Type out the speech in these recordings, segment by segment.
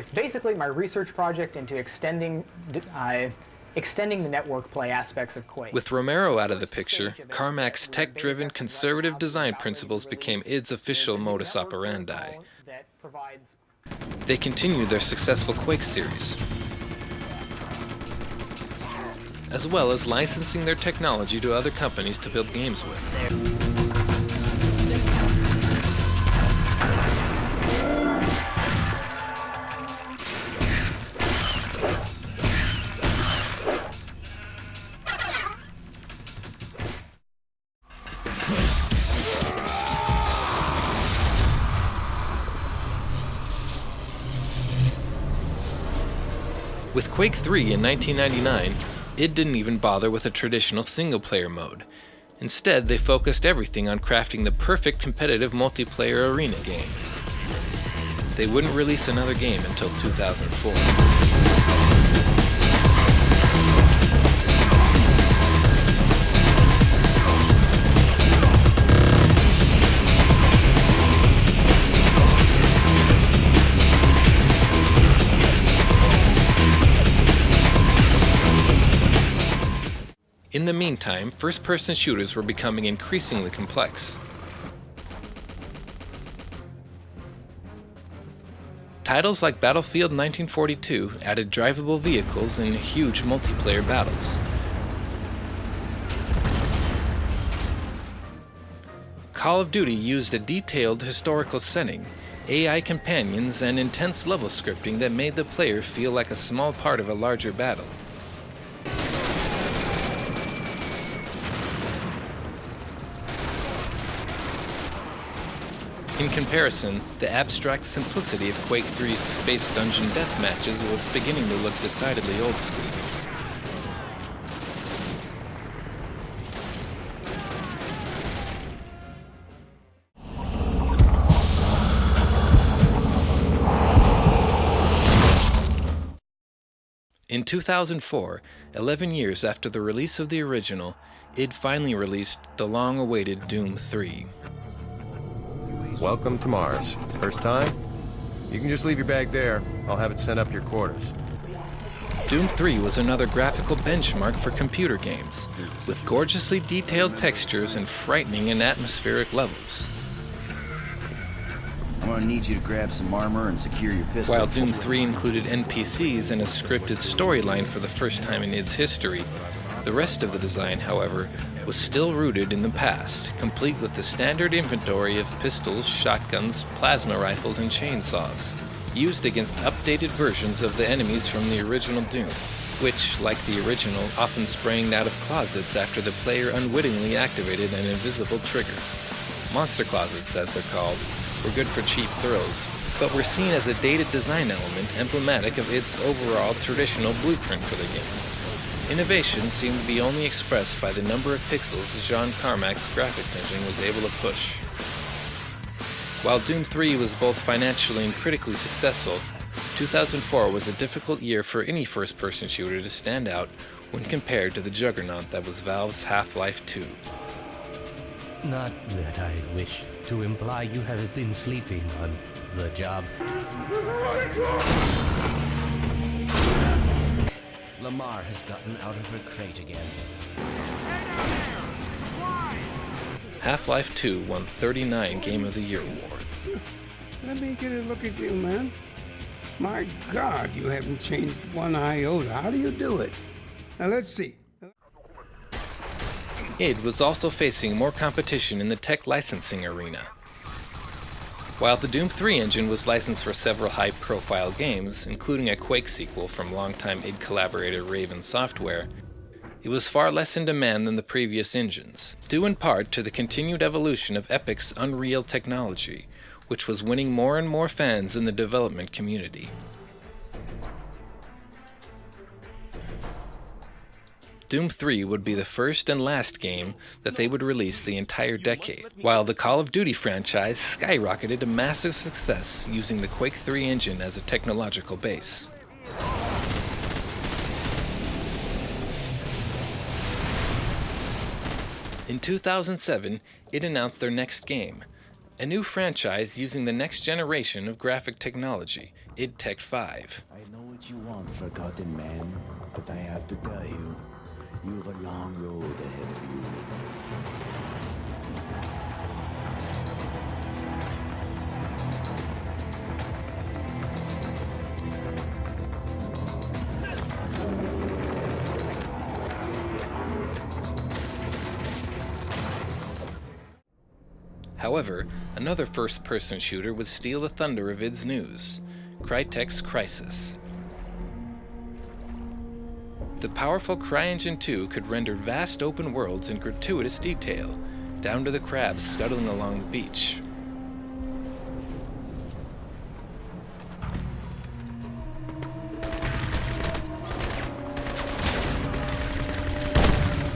It's basically my research project into extending the network play aspects of Quake. With Romero out of the picture, Carmack's tech-driven conservative design principles became id's official modus operandi. They continued their successful Quake series, as well as licensing their technology to other companies to build games with. With Quake 3 in 1999, id didn't even bother with a traditional single-player mode. Instead, they focused everything on crafting the perfect competitive multiplayer arena game. They wouldn't release another game until 2004. In the meantime, first-person shooters were becoming increasingly complex. Titles like Battlefield 1942 added drivable vehicles and huge multiplayer battles. Call of Duty used a detailed historical setting, AI companions, and intense level scripting that made the player feel like a small part of a larger battle. In comparison, the abstract simplicity of Quake 3's space dungeon death matches was beginning to look decidedly old school. In 2004, 11 years after the release of the original, id finally released the long-awaited Doom 3. Welcome to Mars. First time? You can just leave your bag there. I'll have it sent up your quarters. Doom 3 was another graphical benchmark for computer games, with gorgeously detailed textures and frightening and atmospheric levels. I'm gonna need you to grab some armor and secure your pistol. While Doom 3 included NPCs and a scripted storyline for the first time in its history, the rest of the design, however, was still rooted in the past, complete with the standard inventory of pistols, shotguns, plasma rifles, and chainsaws, used against updated versions of the enemies from the original Doom, which, like the original, often sprang out of closets after the player unwittingly activated an invisible trigger. Monster closets, as they're called, were good for cheap thrills, but were seen as a dated design element emblematic of its overall traditional blueprint for the game. Innovation seemed to be only expressed by the number of pixels John Carmack's graphics engine was able to push. While Doom 3 was both financially and critically successful, 2004 was a difficult year for any first-person shooter to stand out when compared to the juggernaut that was Valve's Half-Life 2. Not that I wish to imply you have been sleeping on the job. Lamar has gotten out of her crate again. Half-Life 2 won 39 Game of the Year awards. Let me get a look at you, man. My God, you haven't changed one iota. How do you do it? Now let's see. id was also facing more competition in the tech licensing arena. While the Doom 3 engine was licensed for several high-profile games, including a Quake sequel from longtime id collaborator Raven Software, it was far less in demand than the previous engines, due in part to the continued evolution of Epic's Unreal technology, which was winning more and more fans in the development community. Doom 3 would be the first and last game that they would release the entire decade, while the Call of Duty franchise skyrocketed to massive success using the Quake 3 engine as a technological base. In 2007, id announced their next game, A new franchise using the next generation of graphic technology, id Tech 5. I know what you want, Forgotten Man, but I have to tell you, you have a long road ahead of you. However, another first-person shooter would steal the thunder of id's news, Crytek's Crysis. The powerful CryEngine 2 could render vast open worlds in gratuitous detail, down to the crabs scuttling along the beach.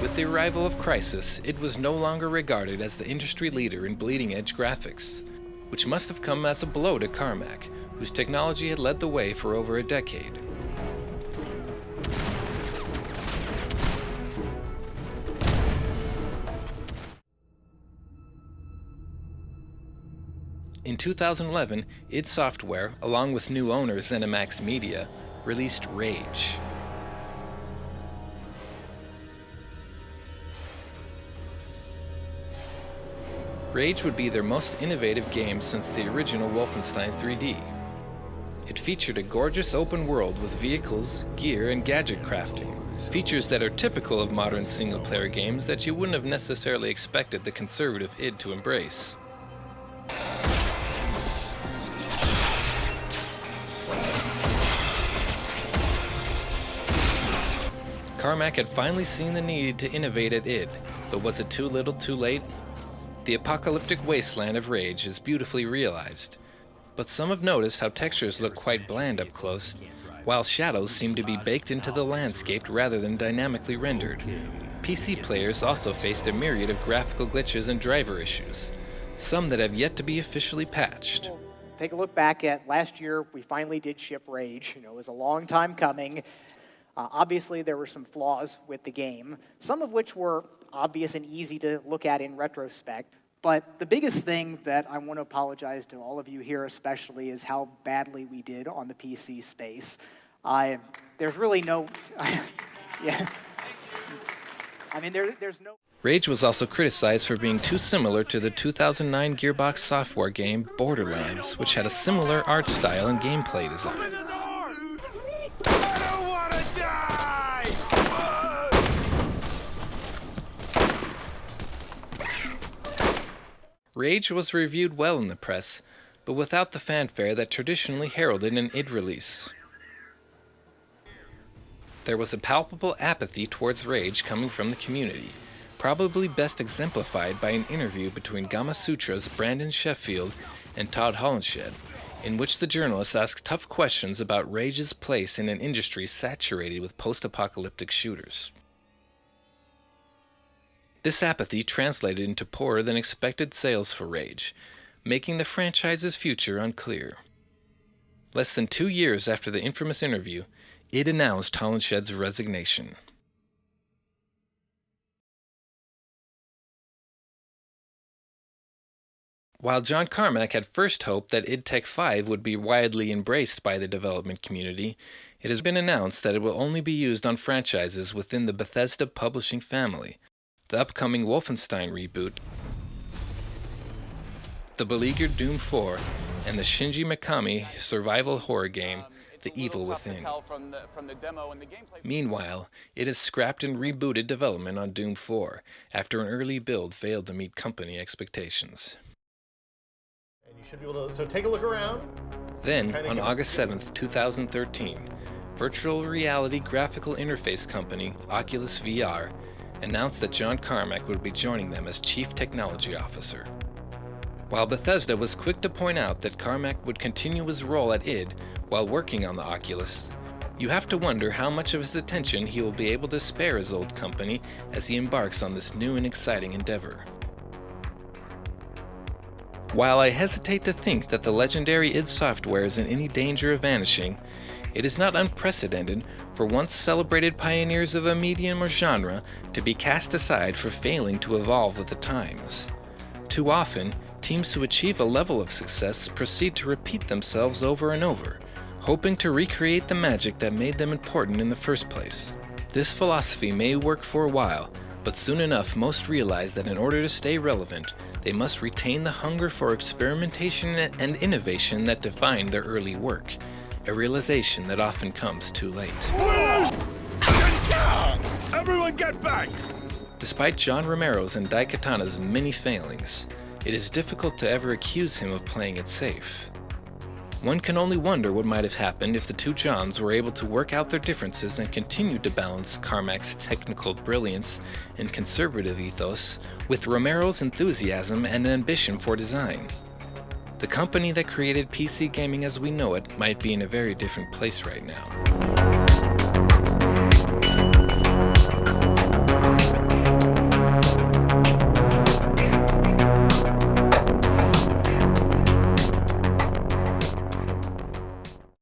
With the arrival of Crysis, id was no longer regarded as the industry leader in bleeding-edge graphics, which must have come as a blow to Carmack, whose technology had led the way for over a decade. In 2011, id Software, along with new owner ZeniMax Media, released Rage. Rage would be their most innovative game since the original Wolfenstein 3D. It featured a gorgeous open world with vehicles, gear, and gadget crafting, features that are typical of modern single-player games that you wouldn't have necessarily expected the conservative id to embrace. Carmack had finally seen the need to innovate at id, but was it too little too late? The apocalyptic wasteland of Rage is beautifully realized, but some have noticed how textures look quite bland up close, while shadows seem to be baked into the landscape rather than dynamically rendered. PC players also faced a myriad of graphical glitches and driver issues, some that have yet to be officially patched. Take a look back at last year, we finally did ship Rage. It was a long time coming. Obviously, there were some flaws with the game, some of which were obvious and easy to look at in retrospect. But the biggest thing that I want to apologize to all of you here especially is how badly we did on the PC space. There's really no... yeah. I mean, there's no... Rage was also criticized for being too similar to the 2009 Gearbox Software game Borderlands, which had a similar art style and gameplay design. Rage was reviewed well in the press, but without the fanfare that traditionally heralded an id release. There was a palpable apathy towards Rage coming from the community, probably best exemplified by an interview between Gamasutra's Brandon Sheffield and Todd Hollenshed, in which the journalist asked tough questions about Rage's place in an industry saturated with post-apocalyptic shooters. This apathy translated into poorer than expected sales for Rage, making the franchise's future unclear. Less than 2 years after the infamous interview, id announced Hollenshed's resignation. While John Carmack had first hoped that id Tech 5 would be widely embraced by the development community, it has been announced that it will only be used on franchises within the Bethesda publishing family, the upcoming Wolfenstein reboot, the beleaguered Doom 4, and the Shinji Mikami survival horror game, The Evil Within. Meanwhile, it has scrapped and rebooted development on Doom 4 after an early build failed to meet company expectations. And you should be able to, so take a look around. Then, on August 7th, 2013, virtual reality graphical interface company Oculus VR announced that John Carmack would be joining them as Chief Technology Officer. While Bethesda was quick to point out that Carmack would continue his role at id while working on the Oculus, you have to wonder how much of his attention he will be able to spare his old company as he embarks on this new and exciting endeavor. While I hesitate to think that the legendary id Software is in any danger of vanishing, it is not unprecedented for once celebrated pioneers of a medium or genre to be cast aside for failing to evolve with the times. Too often, Teams who achieve a level of success proceed to repeat themselves over and over, hoping to recreate the magic that made them important in the first place. This philosophy may work for a while, but soon enough most realize that in order to stay relevant, they must retain the hunger for experimentation and innovation that defined their early work, a realization that often comes too late. Everyone get back! Despite John Romero's and Daikatana's many failings, it is difficult to ever accuse him of playing it safe. One can only wonder what might have happened if the two Johns were able to work out their differences and continue to balance Carmack's technical brilliance and conservative ethos with Romero's enthusiasm and ambition for design. The company that created PC gaming as we know it might be in a very different place right now.